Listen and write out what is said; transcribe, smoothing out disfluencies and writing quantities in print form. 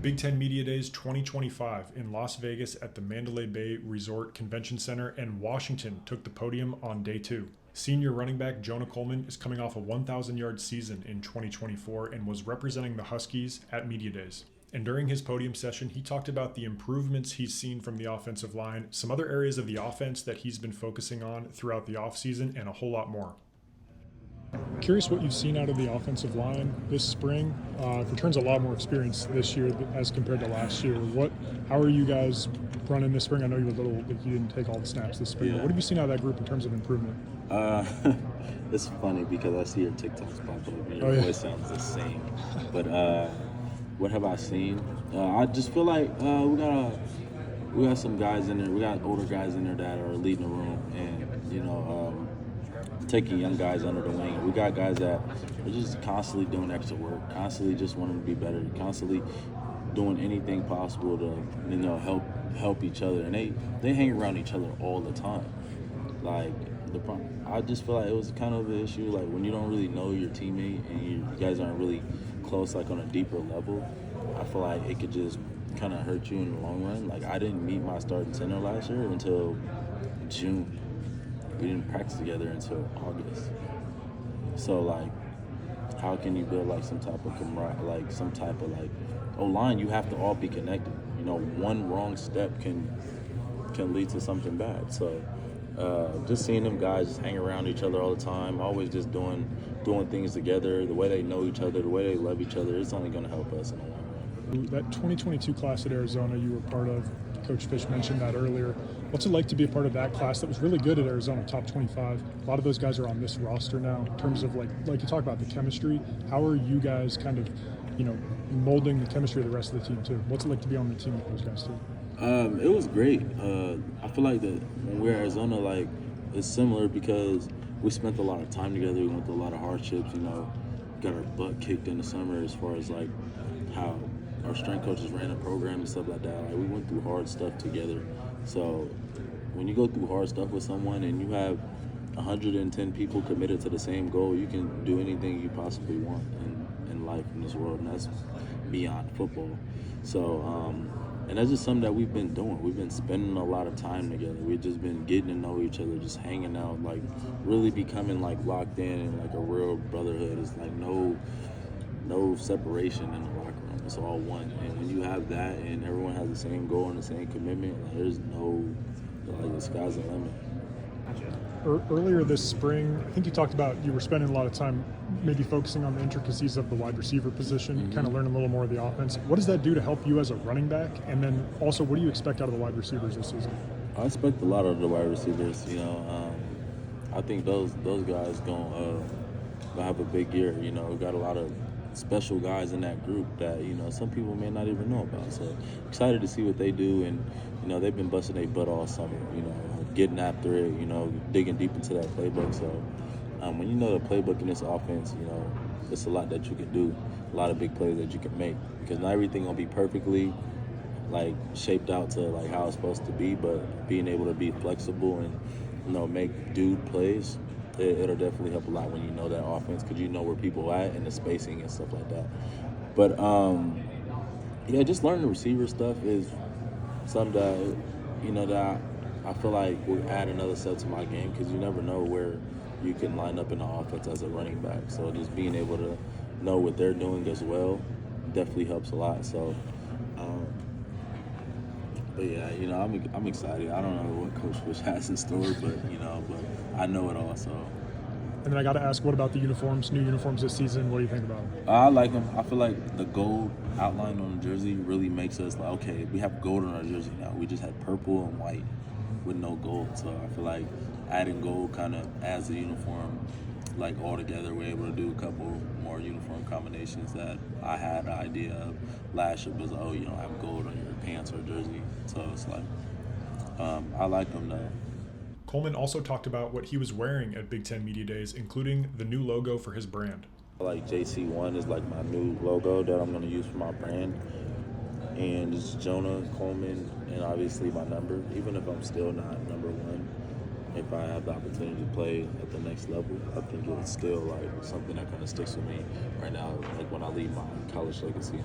Big Ten Media Days 2025 in Las Vegas at the Mandalay Bay Resort Convention Center, and Washington took the podium on day two. Senior running back Jonah Coleman is coming off a 1,000-yard season in 2024 and was representing the Huskies at Media Days. And during his podium session, he talked about the improvements he's seen from the offensive line, some other areas of the offense that he's been focusing on throughout the offseason, and a whole lot more. Curious what you've seen out of the offensive line this spring. Returns a lot more experience this year as compared to last year. How are you guys running this spring? I know you didn't take all the snaps this spring. Yeah. But what have you seen out of that group in terms of improvement? It's funny because I see your TikToks pop up and your voice sounds the same. But what have I seen? I just feel like we got some guys in there. We got older guys in there that are leading the room, and taking young guys under the wing. We got guys that are just constantly doing extra work, constantly just wanting to be better, constantly doing anything possible to help each other, and they hang around each other all the time. Like I just feel like it was kind of an issue, like when you don't really know your teammate and you guys aren't really close, like on a deeper level. I feel like it could just kind of hurt you in the long run. Like I didn't meet my starting center last year until June. We didn't practice together until August. So like, how can you build like some type of O-line? You have to all be connected. One wrong step can lead to something bad. So just seeing them guys just hang around each other all the time, always just doing things together, the way they know each other, the way they love each other, it's only going to help us in the long run. That 2022 class at Arizona you were part of, Coach Fish mentioned that earlier. What's it like to be a part of that class that was really good at Arizona, top 25? A lot of those guys are on this roster now. In terms of like you talk about the chemistry, how are you guys kind of, molding the chemistry of the rest of the team too? What's it like to be on the team with those guys too? It was great. I feel like that when we're at Arizona, it's similar because we spent a lot of time together. We went through a lot of hardships. Got our butt kicked in the summer as far as how our strength coaches ran a program and stuff like that. We went through hard stuff together. So when you go through hard stuff with someone and you have 110 people committed to the same goal, you can do anything you possibly want in life in this world, and that's beyond football. So, and that's just something that we've been doing. We've been spending a lot of time together. We've just been getting to know each other, just hanging out, really becoming locked in a real brotherhood. It's no separation in the locker room. It's all one. And when you have that and everyone has the same goal and the same commitment, there's the sky's the limit. Earlier this spring, I think you talked about you were spending a lot of time maybe focusing on the intricacies of the wide receiver position, kind of learn a little more of the offense. What does that do to help you as a running back? And then also, what do you expect out of the wide receivers this season? I expect a lot of the wide receivers. I think those guys gonna have a big year. We got a lot of special guys in that group that some people may not even know about. So excited to see what they do, and they've been busting their butt all summer. Getting after it. Digging deep into that playbook. So when you know the playbook in this offense, it's a lot that you can do, a lot of big plays that you can make. Because not everything gonna be perfectly shaped out to how it's supposed to be, but being able to be flexible and make dude plays. It'll definitely help a lot when you know that offense, because you know where people are at and the spacing and stuff like that. But just learning the receiver stuff is something that that I feel like will add another set to my game, because you never know where you can line up in the offense as a running back. So just being able to know what they're doing as well definitely helps a lot. So, but yeah, I'm excited. I don't know what Coach Fish has in store, but I know it all. So. And then I got to ask, what about the uniforms, new uniforms this season? What do you think about them? I like them. I feel like the gold outline on the jersey really makes us okay, we have gold on our jersey now. We just had purple and white with no gold. So I feel like adding gold kind of adds the uniform all together. We're able to do a couple more uniform combinations that I had an idea of last year. Was you don't have gold on your pants or jersey. So it's I like them though. Coleman also talked about what he was wearing at Big Ten Media Days, including the new logo for his brand. JC1 is my new logo that I'm going to use for my brand. And it's Jonah Coleman, and obviously my number. Even if I'm still not number one, if I have the opportunity to play at the next level, I think it's still something that kind of sticks with me right now, when I leave my college legacy.